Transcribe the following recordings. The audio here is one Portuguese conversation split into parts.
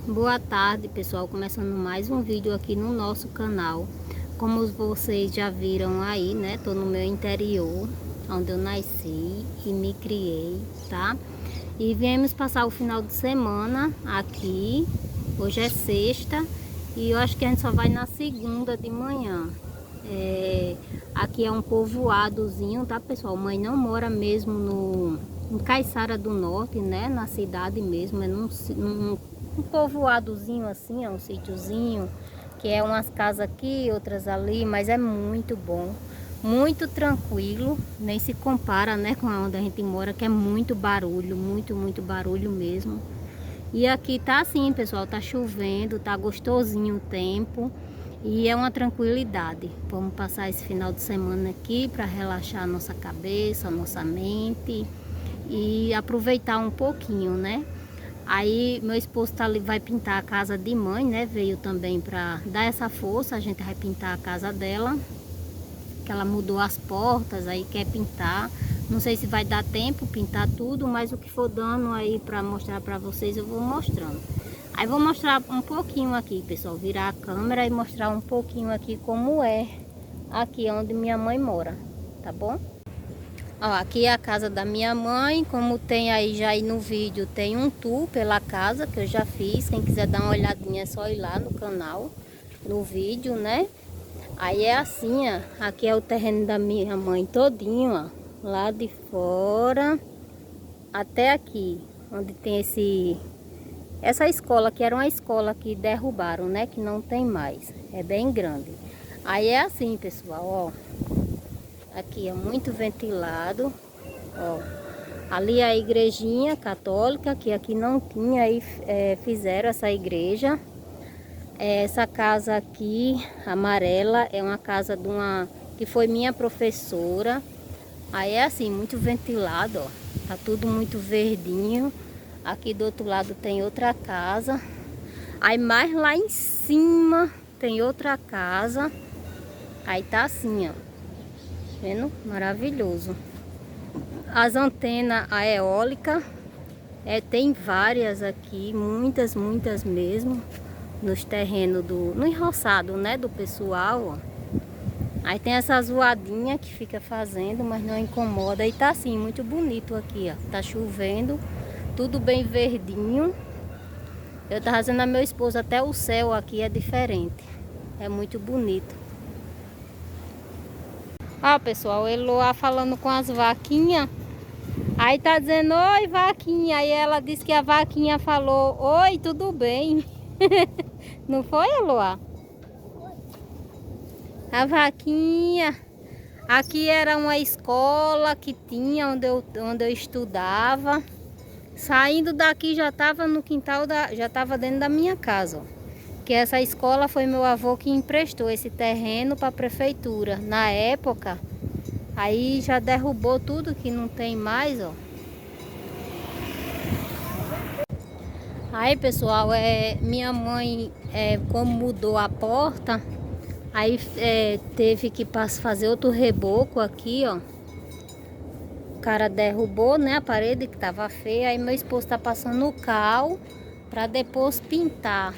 Boa tarde, pessoal, começando mais um vídeo aqui no nosso canal. Como vocês já viram aí, né, tô no meu interior, onde eu nasci e me criei, tá? E viemos passar o final de semana aqui. Hoje é sexta e eu acho que a gente só vai na segunda de manhã. Aqui é um povoadozinho, tá, pessoal? Mãe não mora mesmo em Caiçara do Norte, né? Na cidade mesmo, é um povoadozinho assim, é um sítiozinho, que é umas casas aqui, outras ali, mas é muito bom, muito tranquilo, nem se compara, né, com onde a gente mora, que é muito barulho, muito barulho mesmo. E aqui tá assim, pessoal, tá chovendo, tá gostosinho o tempo e é uma tranquilidade. Vamos passar esse final de semana aqui para relaxar a nossa cabeça, a nossa mente e aproveitar um pouquinho, né? Aí meu esposo tá ali, vai pintar a casa de mãe, né? Veio também para dar essa força. A gente vai pintar a casa dela, que ela mudou as portas, aí quer pintar. Não sei se vai dar tempo pintar tudo, mas o que for dando aí para mostrar para vocês eu vou mostrando. Aí vou mostrar um pouquinho aqui, pessoal, virar a câmera e mostrar um pouquinho aqui como é aqui onde minha mãe mora, tá bom? Ó, aqui é a casa da minha mãe, como tem aí já aí no vídeo, tem um tour pela casa que eu já fiz. Quem quiser dar uma olhadinha é só ir lá no canal, no vídeo, né? Aí é assim, ó, aqui é o terreno da minha mãe todinho, ó, lá de fora até aqui, onde tem essa escola, que era uma escola que derrubaram, né? Que não tem mais, é bem grande. Aí é assim, pessoal, ó. Aqui é muito ventilado, ó. Ali é a igrejinha católica, que aqui não tinha, aí fizeram essa igreja. Essa casa aqui, amarela, é uma casa de uma que foi minha professora. Aí é assim, muito ventilado, ó. Tá tudo muito verdinho. Aqui do outro lado tem outra casa. Aí mais lá em cima tem outra casa. Aí tá assim, ó. Vendo? Maravilhoso. As antenas a eólica, tem várias aqui, muitas mesmo, nos terrenos no enroçado, né, do pessoal, ó. Aí tem essa zoadinha que fica fazendo, mas não incomoda. E tá assim, muito bonito aqui, ó. Tá chovendo, tudo bem verdinho. Eu tava dizendo a meu esposo, até o céu aqui é diferente. É muito bonito. Ó, pessoal, Eloá falando com as vaquinhas. Aí tá dizendo, oi, vaquinha. Aí ela disse que a vaquinha falou, oi, tudo bem? Não foi, Eloá? A vaquinha. Aqui era uma escola que tinha onde eu estudava. Saindo daqui já tava no quintal, já tava dentro da minha casa, ó. Que essa escola foi meu avô que emprestou esse terreno para a prefeitura. Na época, aí já derrubou tudo que não tem mais, ó. Aí, pessoal, minha mãe, como mudou a porta, aí teve que fazer outro reboco aqui, ó. O cara derrubou, né, a parede que tava feia. Aí meu esposo tá passando o cal para depois pintar.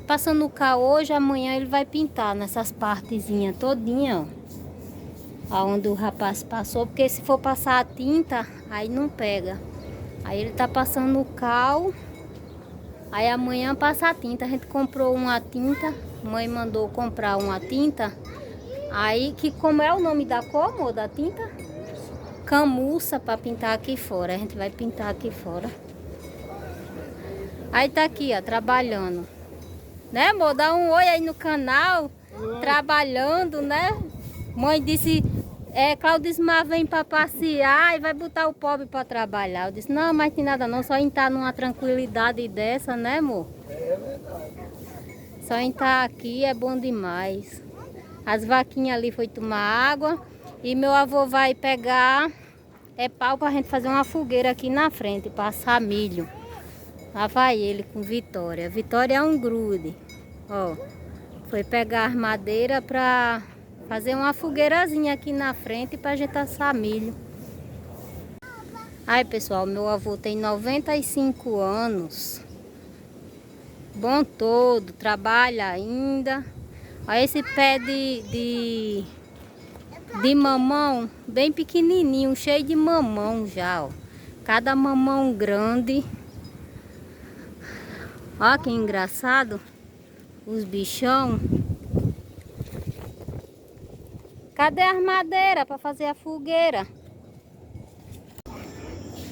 Passando o cal hoje, amanhã ele vai pintar nessas partezinhas todinha, ó. Aonde o rapaz passou, porque se for passar a tinta, aí não pega. Aí ele tá passando o cal. Aí amanhã passa a tinta. A gente comprou uma tinta. Mãe mandou comprar uma tinta. Aí, que como é o nome da cor, amor, da tinta? Camurça, para pintar aqui fora. A gente vai pintar aqui fora. Aí tá aqui, ó, trabalhando. Né, amor? Dá um oi aí no canal. Oi. Trabalhando, né? Mãe disse, Claudismar vem para passear e vai botar o pobre para trabalhar. Eu disse, não, mas tem nada não, só em estar numa tranquilidade dessa, né, amor? É verdade. Só em estar aqui é bom demais. As vaquinhas ali foi tomar água e meu avô vai pegar pau para a gente fazer uma fogueira aqui na frente, passar milho. Lá vai ele com Vitória. Vitória é um grude. Ó, foi pegar as madeiras para fazer uma fogueirazinha aqui na frente pra gente assar milho. Aí, pessoal, meu avô tem 95 anos. Bom todo, trabalha ainda. Olha esse pé de mamão, bem pequenininho, cheio de mamão já, ó. Cada mamão grande. Ó que engraçado, os bichão. Cadê as madeiras para fazer a fogueira?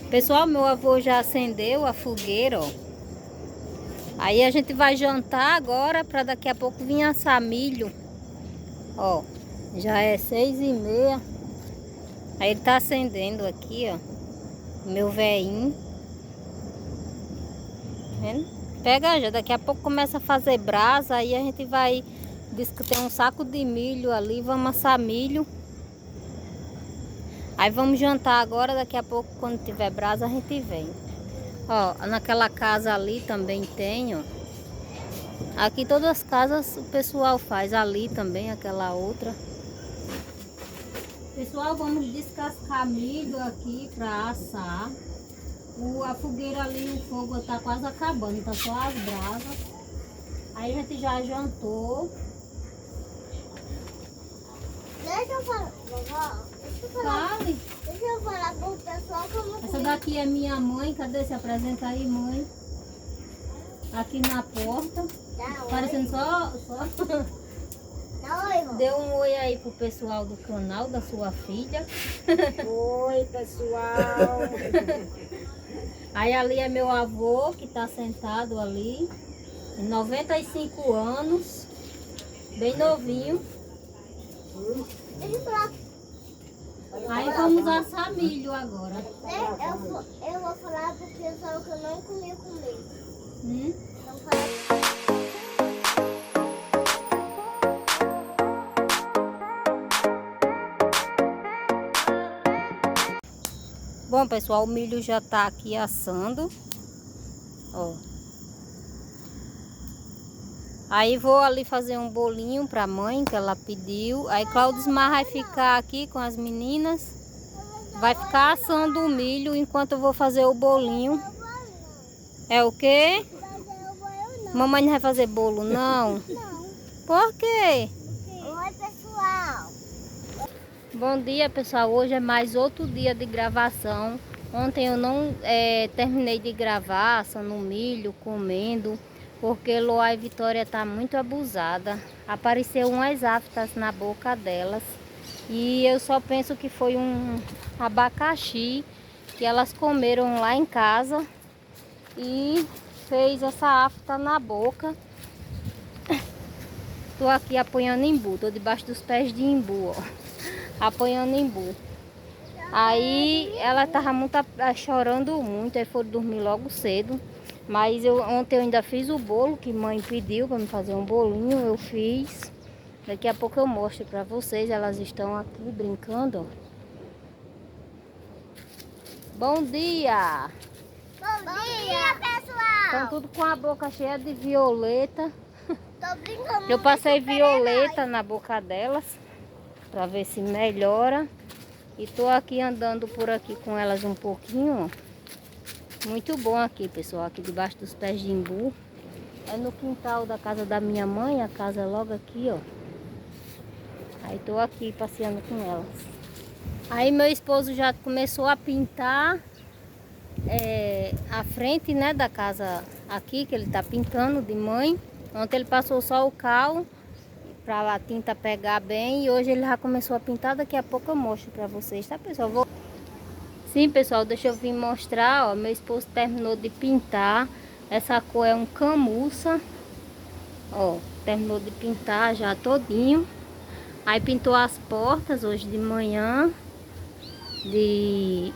Pessoal, meu avô já acendeu a fogueira, ó. Aí a gente vai jantar agora para daqui a pouco vir assar milho. Ó, já é 6h30. Aí ele tá acendendo aqui, ó. Meu velhinho. Vendo? Pega já, daqui a pouco começa a fazer brasa. Aí a gente vai... Diz que tem um saco de milho ali, vamos assar milho. Aí vamos jantar agora, daqui a pouco quando tiver brasa a gente vem. Ó, naquela casa ali também tem, ó. Aqui todas as casas o pessoal faz, ali também, aquela outra. Pessoal, vamos descascar milho aqui pra assar. A fogueira ali, o fogo tá quase acabando, tá só as brasas. Aí a gente já jantou. Deixa eu falar, vovó. Fale. Deixa eu falar pro pessoal como... Essa daqui é minha mãe, cadê? Se apresenta aí, mãe. Aqui na porta. Parecendo só... Não, Dê um oi aí pro pessoal do canal da sua filha. oi, pessoal. Aí ali é meu avô que tá sentado ali. 95 anos. Bem novinho. Deixa eu falar. Aí vamos assar milho agora. Eu vou falar pro pessoal que eu não comi comigo. Então Bom, pessoal, o milho já tá aqui assando. Ó. Aí vou ali fazer um bolinho pra mãe que ela pediu. Aí Claudismar vai ficar aqui com as meninas. Vai ficar assando o milho enquanto eu vou fazer o bolinho. É o quê? Mamãe não vai fazer bolo, não? não. Por quê? Oi, pessoal. Bom dia, pessoal. Hoje é mais outro dia de gravação. Ontem eu não terminei de gravar, assando milho, comendo, porque Loa e Vitória tá muito abusada. Apareceu umas aftas na boca delas. E eu só penso que foi um abacaxi que elas comeram lá em casa e fez essa afta na boca. Tô aqui apanhando imbu, tô debaixo dos pés de imbu, ó. Apanhando imbu. Aí ela tava chorando muito, aí foram dormir logo cedo. Mas ontem eu ainda fiz o bolo que mãe pediu para me fazer um bolinho, eu fiz. Daqui a pouco eu mostro para vocês, elas estão aqui brincando, ó. Bom dia! Bom dia, pessoal. Estão tudo com a boca cheia de violeta. Tô brincando. Eu passei violeta na boca delas para ver se melhora. E tô aqui andando por aqui com elas um pouquinho, ó. Muito bom aqui, pessoal, aqui debaixo dos pés de imbu. É no quintal da casa da minha mãe, a casa é logo aqui, ó. Aí tô aqui passeando com elas. Aí meu esposo já começou a pintar a frente, né, da casa aqui, que ele tá pintando de mãe. Ontem ele passou só o cal para a tinta pegar bem e hoje ele já começou a pintar. Daqui a pouco eu mostro para vocês, tá, pessoal? Sim, pessoal, deixa eu vir mostrar, ó. Meu esposo terminou de pintar. Essa cor é um camurça. Ó, terminou de pintar já todinho. Aí pintou as portas hoje de manhã de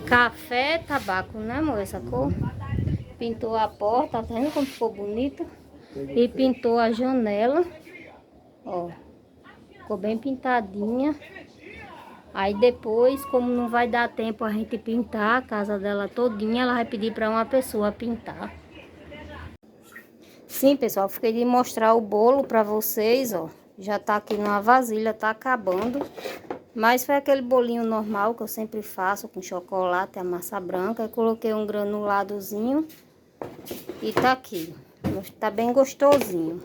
café, tabaco, né, amor? Essa cor. Pintou a porta, tá vendo como ficou bonito? E pintou a janela. Ó, ficou bem pintadinha. Aí depois, como não vai dar tempo a gente pintar a casa dela todinha, ela vai pedir para uma pessoa pintar. Sim, pessoal, fiquei de mostrar o bolo para vocês, ó. Já tá aqui numa vasilha, tá acabando. Mas foi aquele bolinho normal que eu sempre faço com chocolate, a massa branca. Eu coloquei um granuladozinho E tá aqui. Tá bem gostosinho.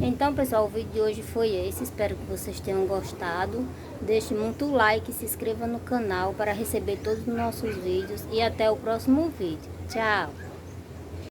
Então, pessoal, o vídeo de hoje foi esse. Espero que vocês tenham gostado. Deixe muito like e se inscreva no canal para receber todos os nossos vídeos. E até o próximo vídeo. Tchau!